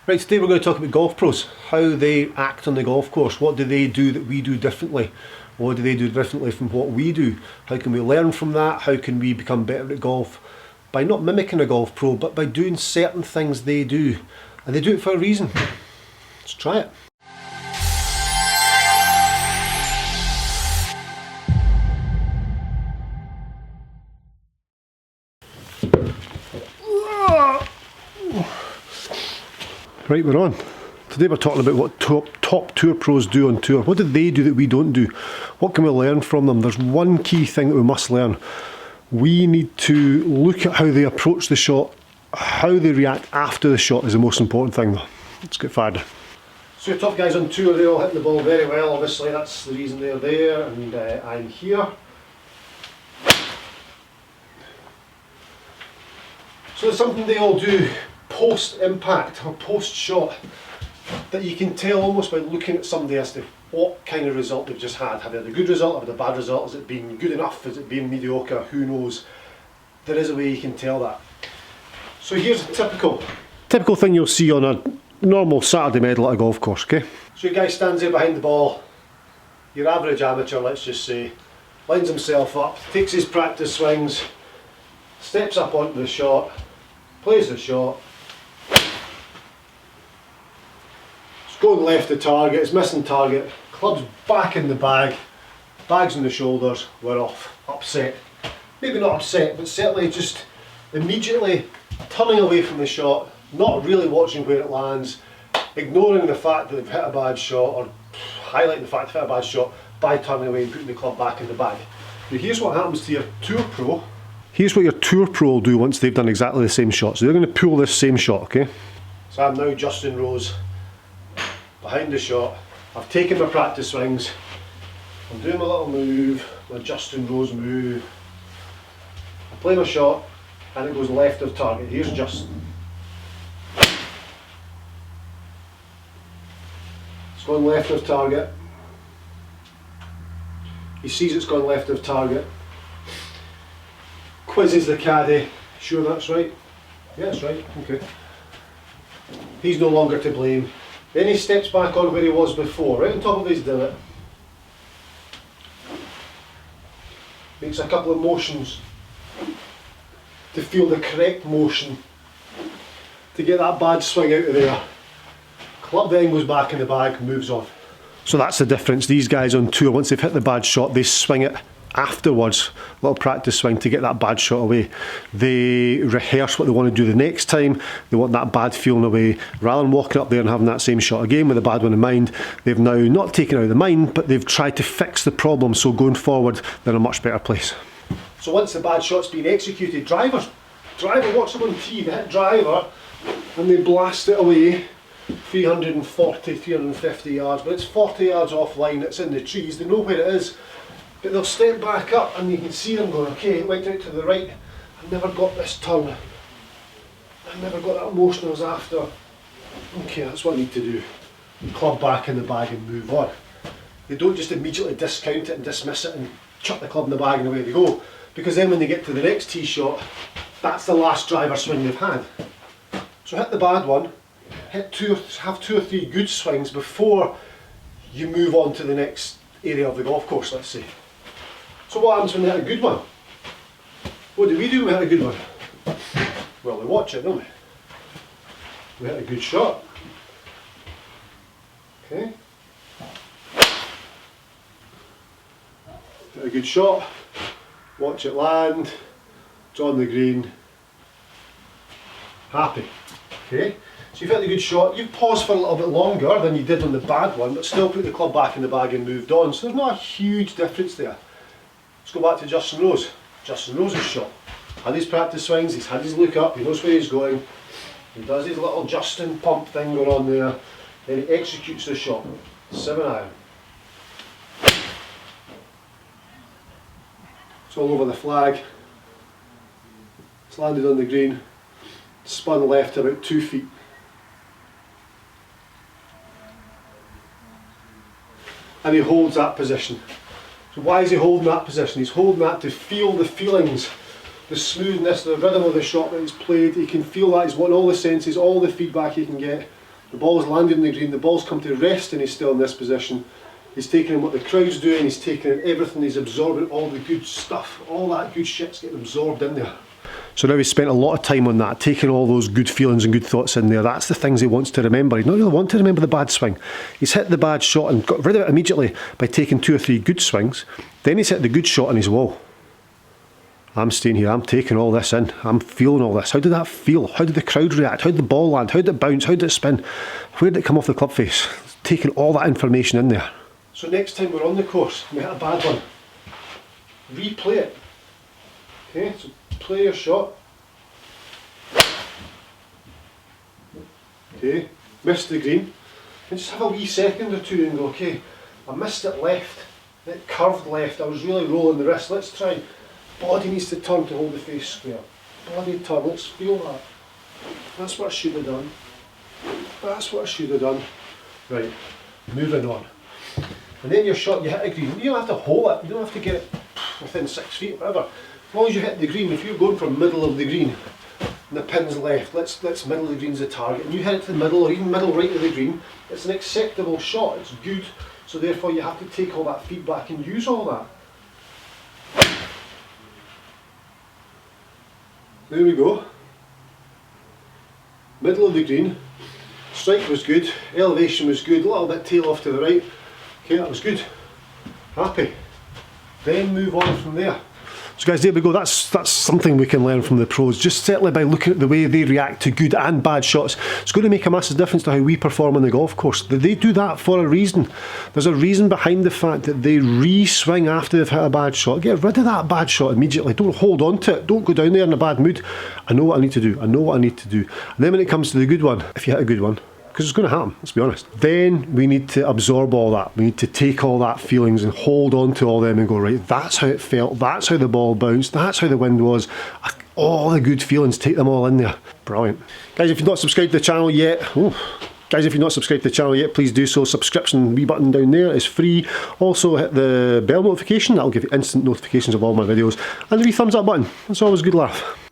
Right, today we're going to talk about golf pros, how they act on the golf course. What do they do that we do differently? What do they do differently from what we do? How can we learn from that? How can we become better at golf? By not mimicking a golf pro, but by doing certain things they do. And they do it for a reason. Let's try it. Right, we're on. Today we're talking about what top tour pros do on tour. What do they do that we don't do? What can we learn from them? There's one key thing that we must learn. We need to look at how they approach the shot. How they react after the shot is the most important thing though. Let's get fired. So your top guys on tour, they all hit the ball very well. Obviously that's the reason they're there, and I'm here. So there's something they all do post impact or post shot that you can tell almost by looking at somebody as to what kind of result they've just had. Have they had a good result? Have they had a bad result? Has it been good enough? Has it been mediocre? Who knows? There is a way you can tell that. So here's a typical thing you'll see on a normal Saturday medal at a golf course, okay? So your guy stands there behind the ball, your average amateur, let's just say, lines himself up, takes his practice swings, steps up onto the shot, plays the shot. It's going left to target, it's missing target, club's back in the bag, bags on the shoulders, we're off. Upset. Maybe not upset, but certainly just immediately turning away from the shot, not really watching where it lands, ignoring the fact that they've hit a bad shot, or highlighting the fact they've hit a bad shot by turning away and putting the club back in the bag. Now here's what happens to your tour pro. Here's what your tour pro will do once they've done exactly the same shot. So they're going to pull this same shot, okay? So I'm now Justin Rose, behind the shot. I've taken my practice swings. I'm doing my little move, my Justin Rose move. I play my shot and it goes left of target. Here's Justin. It's going left of target. He sees it's gone left of target. Quizzes the caddy. Sure that's right? Yeah, that's right. Okay. He's no longer to blame. Then he steps back on where he was before, right on top of his divot. Makes a couple of motions to feel the correct motion to get that bad swing out of there. Club then goes back in the bag, moves on. So that's the difference. These guys on tour, once they've hit the bad shot, they swing it afterwards, a little practice swing to get that bad shot away. They rehearse what they want to do the next time. They want that bad feeling away. Rather than walking up there and having that same shot again with a bad one in mind, they've now not taken it out of the mind, but they've tried to fix the problem, so going forward they're in a much better place. So once the bad shot's been executed, driver walks up on tee, they hit driver and they blast it away 340, 350 yards, but it's 40 yards offline, it's in the trees, they know where it is. But they'll step back up and you can see them going, okay, it went out to the right, I never got this turn, I never got that motion I was after. Okay, that's what I need to do. Club back in the bag and move on. They don't just immediately discount it and dismiss it and chuck the club in the bag and away they go. Because then when they get to the next tee shot, that's the last driver swing they've had. So hit the bad one, have two or three good swings before you move on to the next area of the golf course, let's say. So what happens when they hit a good one? What do we do when we hit a good one? Well, we watch it, don't we? We hit a good shot. Okay. Hit a good shot, watch it land, it's on the green, happy. Okay. So you've hit a good shot, you've paused for a little bit longer than you did on the bad one, but still put the club back in the bag and moved on. So there's not a huge difference there. Let's go back to Justin Rose. Justin Rose's shot. Had his practice swings, he's had his look up, he knows where he's going. He does his little Justin pump thing going on there. Then he executes the shot. 7-iron. It's all over the flag. It's landed on the green. Spun left about 2 feet. And he holds that position. So why is he holding that position? He's holding that to feel the feelings, the smoothness, the rhythm of the shot that he's played. He can feel that, he's wanting all the senses, all the feedback he can get. The ball's landed in the green, the ball's come to rest and he's still in this position. He's taking in what the crowd's doing, he's taking in everything, he's absorbing all the good stuff. All that good shit's getting absorbed in there. So now he's spent a lot of time on that, taking all those good feelings and good thoughts in there. That's the things he wants to remember. He's not really want to remember the bad swing. He's hit the bad shot and got rid of it immediately by taking 2 or 3 good swings. Then he's hit the good shot and he's, whoa, I'm staying here, I'm taking all this in, I'm feeling all this. How did that feel? How did the crowd react? How did the ball land? How did it bounce? How did it spin? Where did it come off the club face? Taking all that information in there. So next time we're on the course, we hit a bad one, replay it. Okay, so play your shot. Okay, missed the green. And just have a wee second or two and go, okay, I missed it left, it curved left, I was really rolling the wrist. Let's try. Body needs to turn to hold the face square. Body turn, let's feel that. That's what I should have done. That's what I should have done. Right, moving on. And then your shot, you hit a green. You don't have to hold it, you don't have to get it within 6 feet, whatever. As long as you hit the green, if you're going from middle of the green and the pin's left, let's middle of the green's the target, and you hit it to the middle or even middle right of the green, it's an acceptable shot, it's good. So therefore you have to take all that feedback and use all that. There we go. Middle of the green. Strike was good, elevation was good, a little bit tail off to the right. Okay, that was good. Happy. Then move on from there. So guys, there we go, that's something we can learn from the pros, just certainly by looking at the way they react to good and bad shots. It's going to make a massive difference to how we perform on the golf course. They do that for a reason. There's a reason behind the fact that they re-swing after they've hit a bad shot. Get rid of that bad shot immediately, don't hold on to it, don't go down there in a bad mood. I know what I need to do, I know what I need to do. And then when it comes to the good one, if you hit a good one, because it's going to happen, let's be honest. Then we need to absorb all that. We need to take all that feelings and hold on to all them and go, right, that's how it felt, that's how the ball bounced, that's how the wind was. All the good feelings, take them all in there. Brilliant. Guys, if you've not subscribed to the channel yet, please do so. Subscription wee button down there is free. Also hit the bell notification, that'll give you instant notifications of all my videos. And the wee thumbs up button, it's always a good laugh.